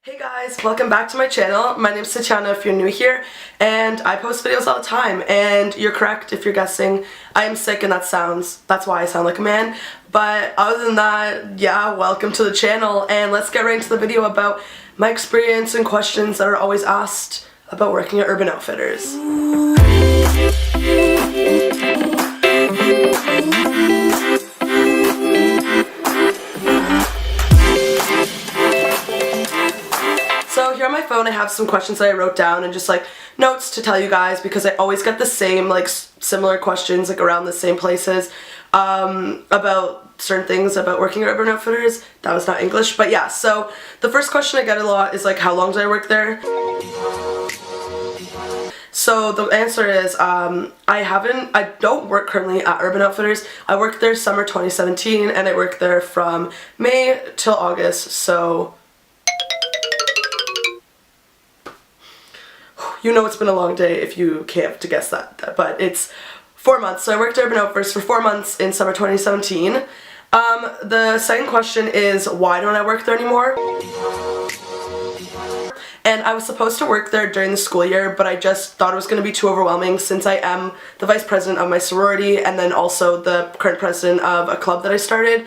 Hey guys, welcome back to my channel. My name is Tatiana if you're new here, and I post videos all the time, and you're correct if you're guessing. I am sick and that's why I sound like a man. But other than that, yeah, welcome to the channel, and let's get right into the video about my experience and questions that are always asked about working at Urban Outfitters. So here on my phone I have some questions that I wrote down and just like notes to tell you guys, because I always get the same like similar questions like around the same places about certain things about working at Urban Outfitters. That was not English, but yeah. So the first question I get a lot is like, how long did I work there? So the answer is I don't work currently at Urban Outfitters. I worked there summer 2017 and I worked there from May till August, so you know it's been a long day if you can't to guess that, but it's 4 months. So I worked at Urban Outfitters for 4 months in summer 2017. The second question is, why don't I work there anymore? And I was supposed to work there during the school year, but I just thought it was going to be too overwhelming since I am the vice president of my sorority and then also the current president of a club that I started.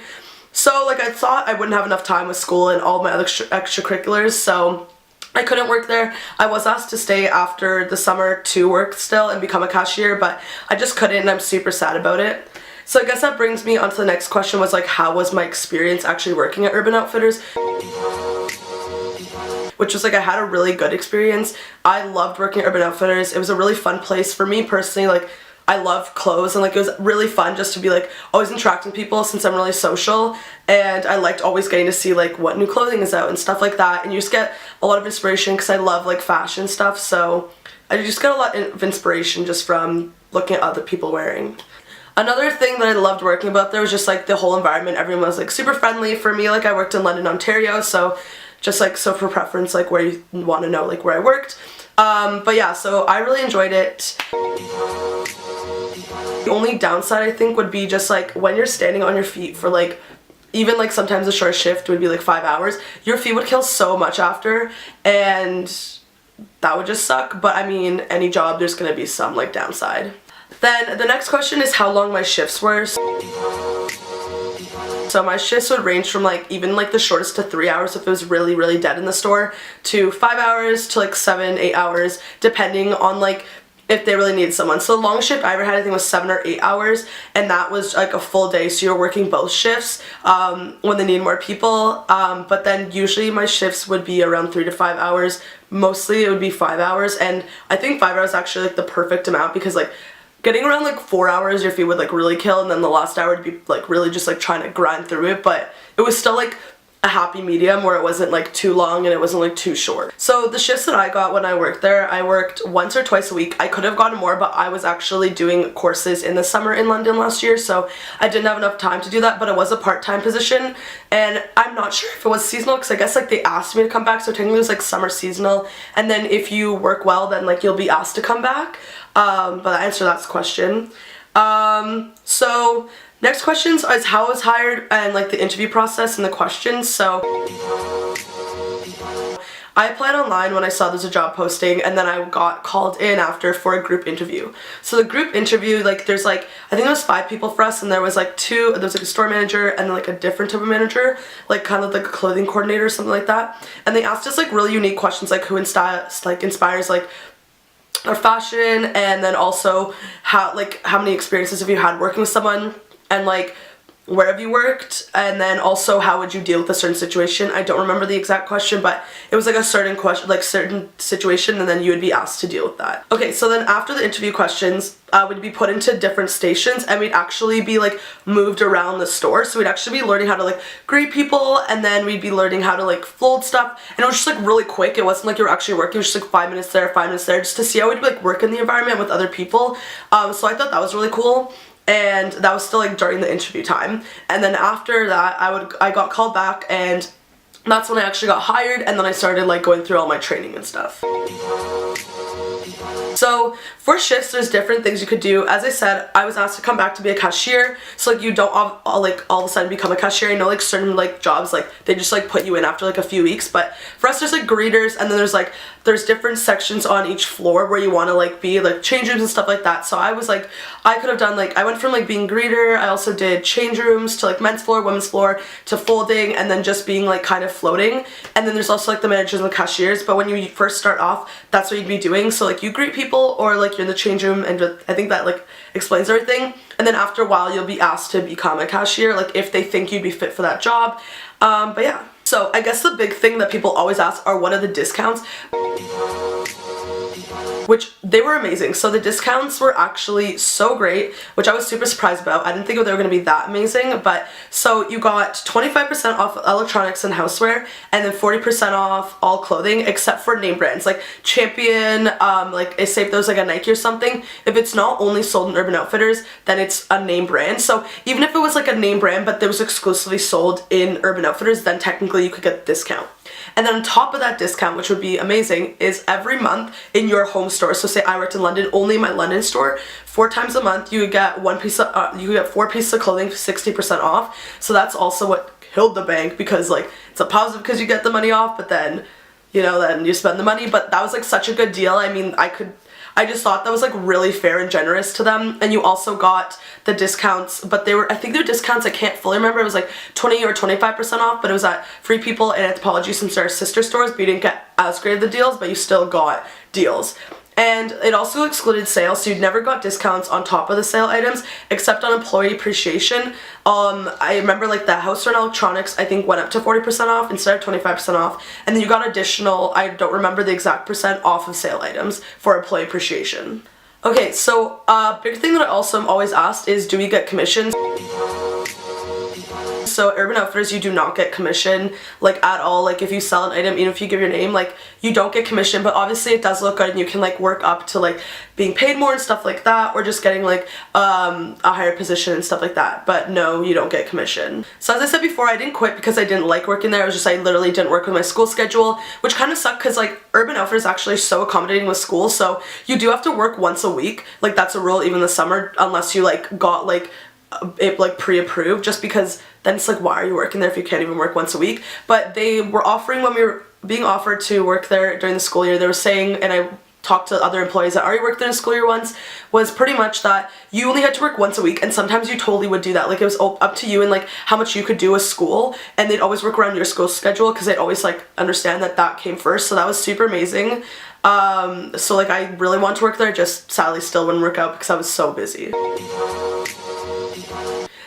So like I thought I wouldn't have enough time with school and all my other extracurriculars, so I couldn't work there. I was asked to stay after the summer to work still and become a cashier, but I just couldn't and I'm super sad about it. So I guess that brings me on to the next question, was like, how was my experience actually working at Urban Outfitters? Which was like, I had a really good experience. I loved working at Urban Outfitters. It was a really fun place for me personally. Like, I love clothes and like it was really fun just to be like always interacting with people since I'm really social, and I liked always getting to see like what new clothing is out and stuff like that, and you just get a lot of inspiration because I love like fashion stuff, so I just got a lot of inspiration just from looking at other people wearing. Another thing that I loved working about there was just like the whole environment. Everyone was like super friendly. For me, like I worked in London, Ontario, so just like so for preference like where you want to know like where I worked. But yeah, so I really enjoyed it. The only downside I think would be just like when you're standing on your feet for like even like sometimes a short shift would be like 5 hours, your feet would kill so much after, and that would just suck. But I mean, any job there's gonna be some like downside. Then the next question is how long my shifts were. So my shifts would range from like even like the shortest to 3 hours if it was really dead in the store, to 5 hours to like 7-8 hours depending on like if they really needed someone. So the longest shift I ever had I think was 7 or 8 hours, and that was like a full day, so you're working both shifts when they need more people, but then usually my shifts would be around 3 to 5 hours. Mostly it would be 5 hours, and I think 5 hours is actually like the perfect amount, because like getting around like 4 hours your feet would like really kill, and then the last hour would be like really just like trying to grind through it, but it was still like a happy medium where it wasn't like too long and it wasn't like too short. So the shifts that I got when I worked there, I worked once or twice a week. I could have gotten more, but I was actually doing courses in the summer in London last year, so I didn't have enough time to do that, but it was a part-time position, and I'm not sure if it was seasonal because I guess like they asked me to come back, so technically it was like summer seasonal, and then if you work well then like you'll be asked to come back, but I answered that question. So next questions is how I was hired and like the interview process and the questions. So I applied online when I saw there's a job posting, and then I got called in after for a group interview. So the group interview, like there's like, I think there was 5 people for us, and there was like there was like a store manager and then like a different type of manager, like kind of like a clothing coordinator or something like that. And they asked us like really unique questions, like who inspires like our fashion, and then also how many experiences have you had working with someone, and like where have you worked, and then also how would you deal with a certain situation. I don't remember the exact question, but it was like a certain question, like certain situation, and then you would be asked to deal with that. Okay, so then after the interview questions, we'd be put into different stations, and we'd actually be like moved around the store. So we'd actually be learning how to like greet people, and then we'd be learning how to like fold stuff, and it was just like really quick. It wasn't like you were actually working. It was just like 5 minutes there, 5 minutes there, just to see how we'd like work in the environment with other people. So I thought that was really cool. And that was still like during the interview time, and then after that I got called back, and that's when I actually got hired, and then I started like going through all my training and stuff. So for shifts, there's different things you could do. As I said, I was asked to come back to be a cashier, so like you don't all of a sudden become a cashier. I know like certain like jobs, like they just like put you in after like a few weeks, but for us there's like greeters, and then there's different sections on each floor where you want to like be, like change rooms and stuff like that. So I was like, I could have done like, I went from like being greeter, I also did change rooms to like men's floor, women's floor, to folding, and then just being like kind of floating. And then there's also like the managers and the cashiers, but when you first start off, that's what you'd be doing. So like you greet people, or like you're in the change room, and I think that like explains everything. And then after a while you'll be asked to become a cashier, like if they think you'd be fit for that job. But yeah, so I guess the big thing that people always ask are, what are the discounts? Which they were amazing. So the discounts were actually so great, which I was super surprised about. I didn't think they were going to be that amazing, but so you got 25% off electronics and houseware, and then 40% off all clothing except for name brands like Champion, like say if there's like a Nike or something, if it's not only sold in Urban Outfitters, then it's a name brand. So even if it was like a name brand but it was exclusively sold in Urban Outfitters, then technically you could get a discount. And then on top of that discount, which would be amazing, is every month in your home store. So say I worked in London, only my London store, 4 times a month you would get 4 pieces of clothing for 60% off. So that's also what killed the bank, because like it's a positive because you get the money off, but then then you spend the money. But that was like such a good deal. I mean, I just thought that was like really fair and generous to them. And you also got the discounts, but I think they were discounts, I can't fully remember, it was like 20 or 25% off, but it was at Free People and Anthropologie, since they're sister stores, but you didn't get as great of the deals, but you still got deals. And it also excluded sales, so you never got discounts on top of the sale items, except on employee appreciation. I remember like the houseware and electronics, I think, went up to 40% off instead of 25% off. And then you got additional, I don't remember the exact percent, off of sale items for employee appreciation. Okay, so a big thing that I also am always asked is, do we get commissions? So Urban Outfitters, you do not get commission like at all. Like if you sell an item, even if you give your name, like you don't get commission, but obviously it does look good and you can like work up to like being paid more and stuff like that, or just getting like a higher position and stuff like that. But no, you don't get commission. So as I said before, I didn't quit because I didn't like working there. It was just I literally didn't work with my school schedule, which kind of sucked because like Urban Outfitters is actually so accommodating with school, so you do have to work once a week. Like that's a rule even in the summer, unless you like got like it like pre-approved, just because then it's like, why are you working there if you can't even work once a week? But they were offering, when we were being offered to work there during the school year, they were saying, and I talked to other employees that already worked there in the school year once, was pretty much that you only had to work once a week, and sometimes you totally would do that. Like it was up to you and like how much you could do with school, and they'd always work around your school schedule because they'd always like understand that that came first. So that was super amazing. So like I really wanted to work there, just sadly still wouldn't work out because I was so busy.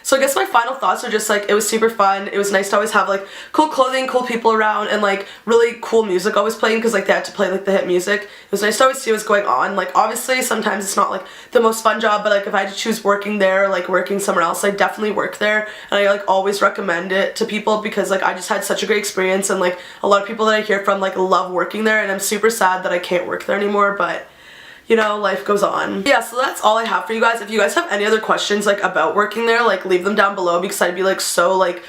So I guess my final thoughts are just like, it was super fun. It was nice to always have like cool clothing, cool people around, and like really cool music always playing, because like they had to play like the hit music. It was nice to always see what's going on. Like obviously sometimes it's not like the most fun job, but like if I had to choose working there or like working somewhere else, I definitely work there, and I like always recommend it to people because like I just had such a great experience, and like a lot of people that I hear from like love working there, and I'm super sad that I can't work there anymore, but life goes on. Yeah, so that's all I have for you guys. If you guys have any other questions like about working there, like leave them down below, because I'd be like so like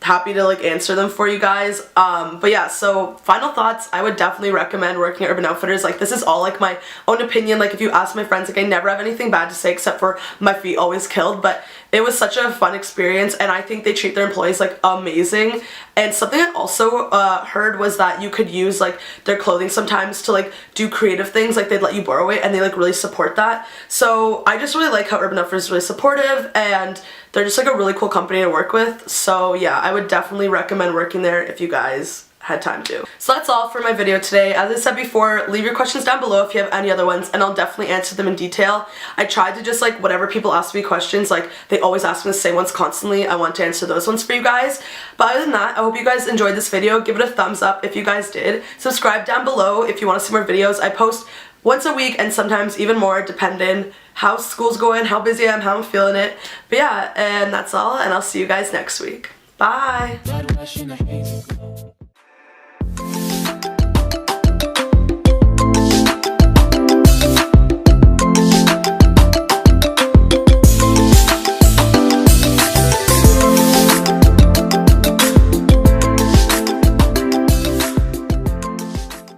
happy to like answer them for you guys. But yeah, so final thoughts, I would definitely recommend working at Urban Outfitters. Like this is all like my own opinion. Like if you ask my friends, like I never have anything bad to say except for my feet always killed, but it was such a fun experience, and I think they treat their employees like amazing. And something I also heard was that you could use like their clothing sometimes to like do creative things, like they'd let you borrow it, and they like really support that. So I just really like how Urban Outfitters is really supportive, and they're just like a really cool company to work with. So yeah, I would definitely recommend working there if you guys had time to. So that's all for my video today. As I said before, leave your questions down below if you have any other ones, and I'll definitely answer them in detail. I tried to just like, whatever people ask me questions, like they always ask me the same ones constantly, I want to answer those ones for you guys. But other than that, I hope you guys enjoyed this video. Give it a thumbs up if you guys did. Subscribe down below if you want to see more videos. I post once a week and sometimes even more, depending how school's going, how busy I am, how I'm feeling it. But yeah, and that's all, and I'll see you guys next week. Bye!